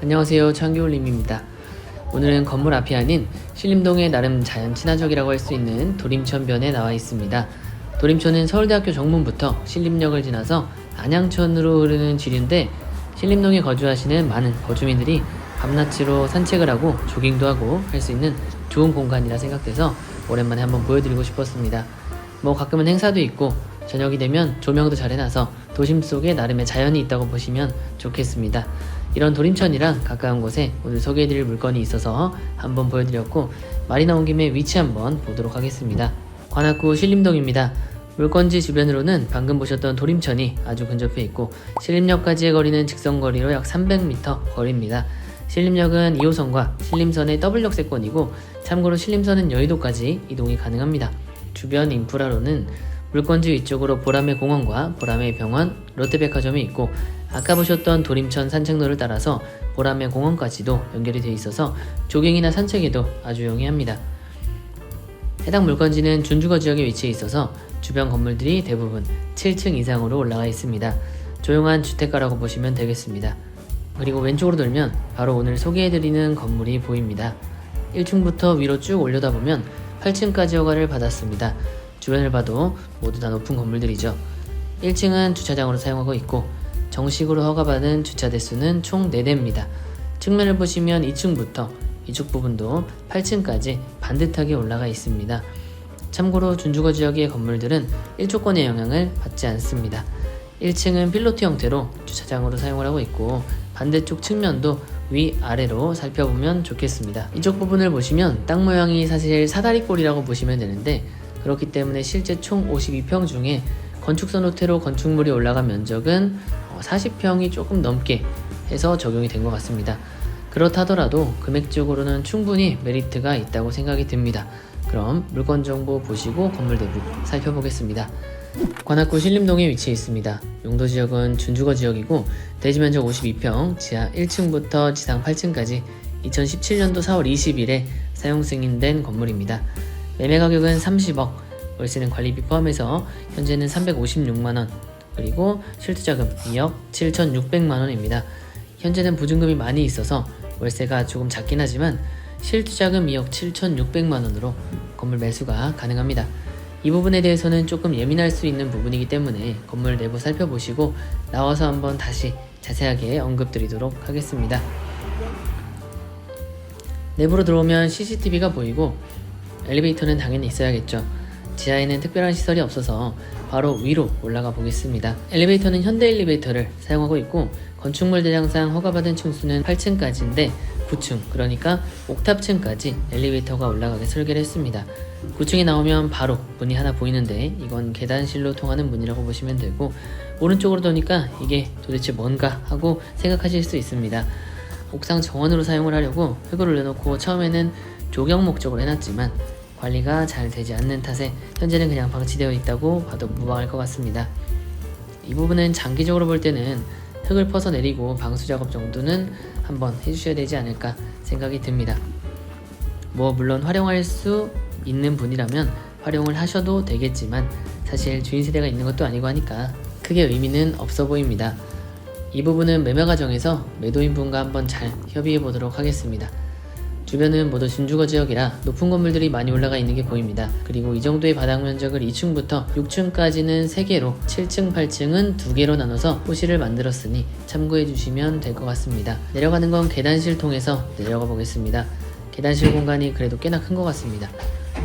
안녕하세요, 창규올림입니다. 오늘은 건물 앞이 아닌 신림동의 나름 자연 친화적이라고 할 수 있는 도림천변에 나와 있습니다. 도림천은 서울대학교 정문부터 신림역을 지나서 안양천으로 흐르는 지류인데, 신림동에 거주하시는 많은 거주민들이 밤낮으로 산책을 하고 조깅도 하고 할 수 있는 좋은 공간이라 생각돼서 오랜만에 한번 보여드리고 싶었습니다. 가끔은 행사도 있고 저녁이 되면 조명도 잘 해놔서 도심 속에 나름의 자연이 있다고 보시면 좋겠습니다. 이런 도림천이랑 가까운 곳에 오늘 소개해드릴 물건이 있어서 한번 보여드렸고, 말이 나온 김에 위치 한번 보도록 하겠습니다. 관악구 신림동입니다. 물건지 주변으로는 방금 보셨던 도림천이 아주 근접해 있고, 신림역까지의 거리는 직선거리로 약 300m 거리입니다. 신림역은 2호선과 신림선의 더블역세권이고, 참고로 신림선은 여의도까지 이동이 가능합니다. 주변 인프라로는 물건지 위쪽으로 보라매 공원과 보라매 병원, 롯데백화점이 있고, 아까 보셨던 도림천 산책로를 따라서 보라매 공원까지도 연결이 되어 있어서 조깅이나 산책에도 아주 용이합니다. 해당 물건지는 준주거 지역에 위치해 있어서 주변 건물들이 대부분 7층 이상으로 올라가 있습니다. 조용한 주택가라고 보시면 되겠습니다. 그리고 왼쪽으로 돌면 바로 오늘 소개해드리는 건물이 보입니다. 1층부터 위로 쭉 올려다보면 8층까지 허가를 받았습니다. 주변을 봐도 모두 다 높은 건물들이죠. 1층은 주차장으로 사용하고 있고, 정식으로 허가받은 주차 대수는 총 4대입니다. 측면을 보시면 2층부터 이쪽 부분도 8층까지 반듯하게 올라가 있습니다. 참고로 준주거 지역의 건물들은 1조권의 영향을 받지 않습니다. 1층은 필로티 형태로 주차장으로 사용을 하고 있고, 반대쪽 측면도 위아래로 살펴보면 좋겠습니다. 이쪽 부분을 보시면 땅 모양이 사실 사다리꼴이라고 보시면 되는데, 그렇기 때문에 실제 총 52평 중에 건축선 호태로 건축물이 올라간 면적은 40평이 조금 넘게 해서 적용이 된 것 같습니다. 그렇다더라도 금액적으로는 충분히 메리트가 있다고 생각이 듭니다. 그럼 물건 정보 보시고 건물 내부 살펴보겠습니다. 관악구 신림동에 위치해 있습니다. 용도 지역은 준주거 지역이고, 대지 면적 52평, 지하 1층부터 지상 8층까지 2017년도 4월 20일에 사용 승인된 건물입니다. 매매 가격은 30억, 월세는 관리비 포함해서 현재는 356만원, 그리고 실투자금 2억 7,600만원입니다. 현재는 보증금이 많이 있어서 월세가 조금 작긴 하지만 실투자금 2억 7,600만원으로 건물 매수가 가능합니다. 이 부분에 대해서는 조금 예민할 수 있는 부분이기 때문에 건물 내부 살펴보시고 나와서 한번 다시 자세하게 언급드리도록 하겠습니다. 내부로 들어오면 CCTV가 보이고, 엘리베이터는 당연히 있어야겠죠. 지하에는 특별한 시설이 없어서 바로 위로 올라가 보겠습니다. 엘리베이터는 현대 엘리베이터를 사용하고 있고, 건축물 대장상 허가받은 층수는 8층까지인데 9층, 그러니까 옥탑층까지 엘리베이터가 올라가게 설계를 했습니다. 9층에 나오면 바로 문이 하나 보이는데, 이건 계단실로 통하는 문이라고 보시면 되고, 오른쪽으로 도니까 이게 도대체 뭔가 하고 생각하실 수 있습니다. 옥상 정원으로 사용을 하려고 흙을 올려놓고 처음에는 조경 목적으로 해놨지만 관리가 잘 되지 않는 탓에 현재는 그냥 방치되어 있다고 봐도 무방할 것 같습니다. 이 부분은 장기적으로 볼 때는 흙을 퍼서 내리고 방수 작업 정도는 한번 해주셔야 되지 않을까 생각이 듭니다. 물론 활용할 수 있는 분이라면 활용을 하셔도 되겠지만, 사실 주인 세대가 있는 것도 아니고 하니까 크게 의미는 없어 보입니다. 이 부분은 매매 과정에서 매도인분과 한번 잘 협의해 보도록 하겠습니다. 주변은 모두 준주거 지역이라 높은 건물들이 많이 올라가 있는 게 보입니다. 그리고 이 정도의 바닥 면적을 2층부터 6층까지는 3개로, 7층, 8층은 2개로 나눠서 호실을 만들었으니 참고해 주시면 될 것 같습니다. 내려가는 건 계단실 통해서 내려가 보겠습니다. 계단실 공간이 그래도 꽤나 큰 것 같습니다.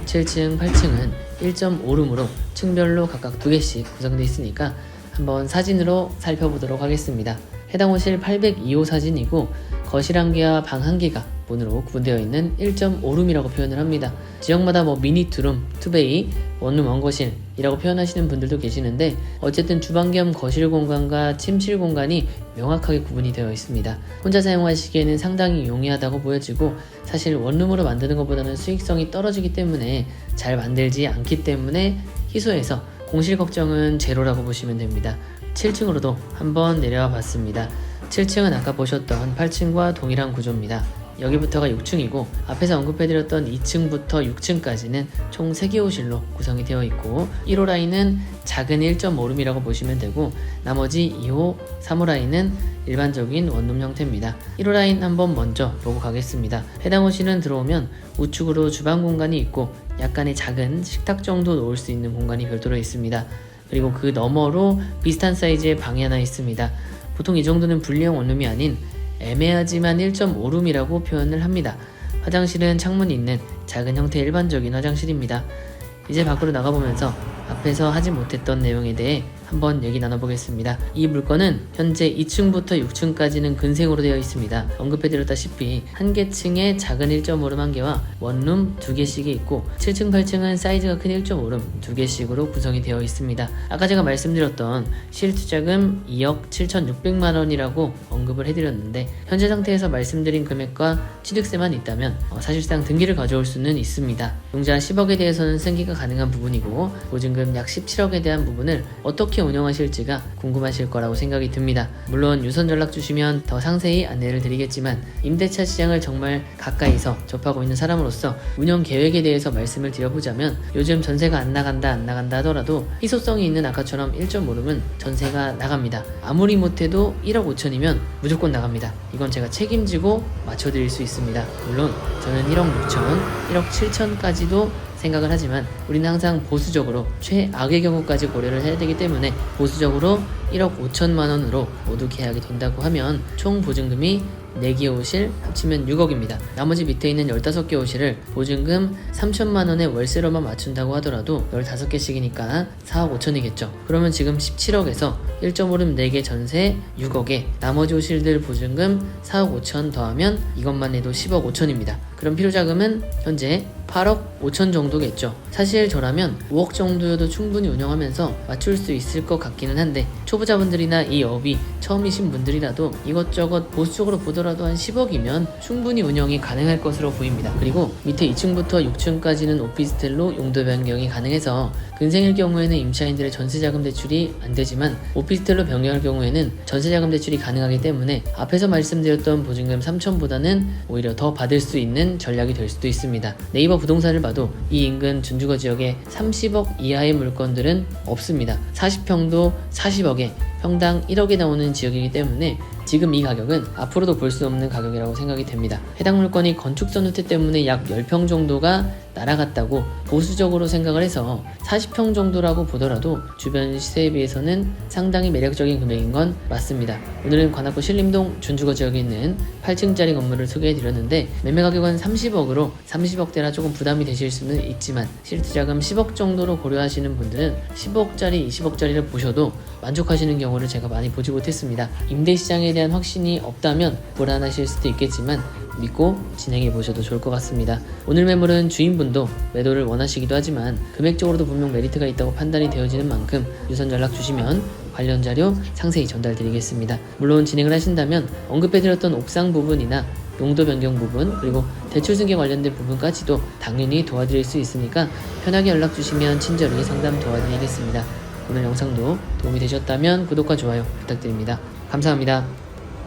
7층, 8층은 1.5룸으로 층별로 각각 2개씩 구성되어 있으니까 한번 사진으로 살펴보도록 하겠습니다. 해당 호실 802호 사진이고, 거실 1개와 방 1개가 문으로 구분되어 있는 1.5룸이라고 표현을 합니다. 지역마다 미니 투룸, 투베이, 원룸 원거실이라고 표현하시는 분들도 계시는데, 어쨌든 주방 겸 거실 공간과 침실 공간이 명확하게 구분이 되어 있습니다. 혼자 사용하시기에는 상당히 용이하다고 보여지고, 사실 원룸으로 만드는 것보다는 수익성이 떨어지기 때문에 잘 만들지 않기 때문에 희소해서 공실 걱정은 제로라고 보시면 됩니다. 7층으로도 한번 내려와 봤습니다. 7층은 아까 보셨던 8층과 동일한 구조입니다. 여기부터가 6층이고 앞에서 언급해드렸던 2층부터 6층까지는 총 3개 호실로 구성이 되어 있고 1호 라인은 작은 1.5룸이라고 보시면 되고 나머지 2호, 3호 라인은 일반적인 원룸 형태입니다. 1호 라인 한번 먼저 보고 가겠습니다. 해당 호실은 들어오면 우측으로 주방 공간이 있고 약간의 작은 식탁 정도 놓을 수 있는 공간이 별도로 있습니다. 그리고 그 너머로 비슷한 사이즈의 방이 하나 있습니다. 보통 이 정도는 분리형 원룸이 아닌 애매하지만 1.5룸이라고 표현을 합니다. 화장실은 창문이 있는 작은 형태의 일반적인 화장실입니다. 이제 밖으로 나가보면서 앞에서 하지 못했던 내용에 대해 한번 얘기 나눠보겠습니다. 이 물건은 현재 2층부터 6층까지는 근생으로 되어 있습니다. 언급해드렸다시피 한 개 층에 작은 1.5룸 1개와 원룸 2개씩이 있고 7층, 8층은 사이즈가 큰 1.5룸 2개씩으로 구성이 되어 있습니다. 아까 제가 말씀드렸던 실투자금 2억 7,600만원이라고 언급을 해드렸는데 현재 상태에서 말씀드린 금액과 취득세만 있다면 사실상 등기를 가져올 수는 있습니다. 용자 10억에 대해서는 승기가 가능한 부분이고 보증금 약 17억에 대한 부분을 어떻게 운영하실지가 궁금하실 거라고 생각이 듭니다. 물론 유선 연락 주시면 더 상세히 안내를 드리겠지만 임대차 시장을 정말 가까이서 접하고 있는 사람으로서 운영 계획에 대해서 말씀을 드려보자면 요즘 전세가 안 나간다 하더라도 희소성이 있는 아까처럼 1.5룸은 전세가 나갑니다. 아무리 못해도 1억 5천이면 무조건 나갑니다. 이건 제가 책임지고 맞춰드릴 수 있습니다. 물론 저는 1억 6천, 1억 7천까지도 생각을 하지만 우리는 항상 보수적으로 최악의 경우까지 고려를 해야 되기 때문에 보수적으로 1억 5천만 원으로 모두 계약이 된다고 하면 총 보증금이 4개 호실 합치면 6억입니다. 나머지 밑에 있는 15개 호실을 보증금 3천만 원의 월세로만 맞춘다고 하더라도 15개씩이니까 4억 5천이겠죠. 그러면 지금 17억에서 1.5룸 4개 전세 6억에 나머지 호실들 보증금 4억 5천 더하면 이것만 해도 10억 5천입니다. 그럼 필요자금은 현재 8억 5천 정도겠죠. 사실 저라면 5억 정도여도 충분히 운영하면서 맞출 수 있을 것 같기는 한데 초보자분들이나 이 업이 처음이신 분들이라도 이것저것 보수적으로 보더라도 한 10억이면 충분히 운영이 가능할 것으로 보입니다. 그리고 밑에 2층부터 6층까지는 오피스텔로 용도 변경이 가능해서 근생일 경우에는 임차인들의 전세자금 대출이 안 되지만 오피스텔로 변경할 경우에는 전세자금 대출이 가능하기 때문에 앞에서 말씀드렸던 보증금 3천보다는 오히려 더 받을 수 있는 전략이 될 수도 있습니다. 네이버 부동산을 봐도 이 인근 준주거 지역에 30억 이하의 물건들은 없습니다. 40평도 40억에 평당 1억에 나오는 지역이기 때문에 지금 이 가격은 앞으로도 볼 수 없는 가격이라고 생각이 됩니다. 해당 물건이 건축선 후퇴 때문에 약 10평 정도가 날아갔다고 보수적으로 생각을 해서 40평 정도라고 보더라도 주변 시세에 비해서는 상당히 매력적인 금액인 건 맞습니다. 오늘은 관악구 신림동 준주거 지역에 있는 8층짜리 건물을 소개해드렸는데 매매 가격은 30억으로 30억대라 조금 부담이 되실 수는 있지만 실투자금 10억 정도로 고려하시는 분들은 15억짜리, 20억짜리를 보셔도 만족하시는 경우를 제가 많이 보지 못했습니다. 임대시장에 대한 확신이 없다면 불안하실 수도 있겠지만 믿고 진행해 보셔도 좋을 것 같습니다. 오늘 매물은 주인분도 매도를 원하시기도 하지만 금액적으로도 분명 메리트가 있다고 판단이 되어지는 만큼 유선 연락 주시면 관련 자료 상세히 전달드리겠습니다. 물론 진행을 하신다면 언급해드렸던 옥상 부분이나 용도 변경 부분 그리고 대출 승계 관련된 부분까지도 당연히 도와드릴 수 있으니까 편하게 연락 주시면 친절히 상담 도와드리겠습니다. 오늘 영상도 도움이 되셨다면 구독과 좋아요 부탁드립니다. 감사합니다.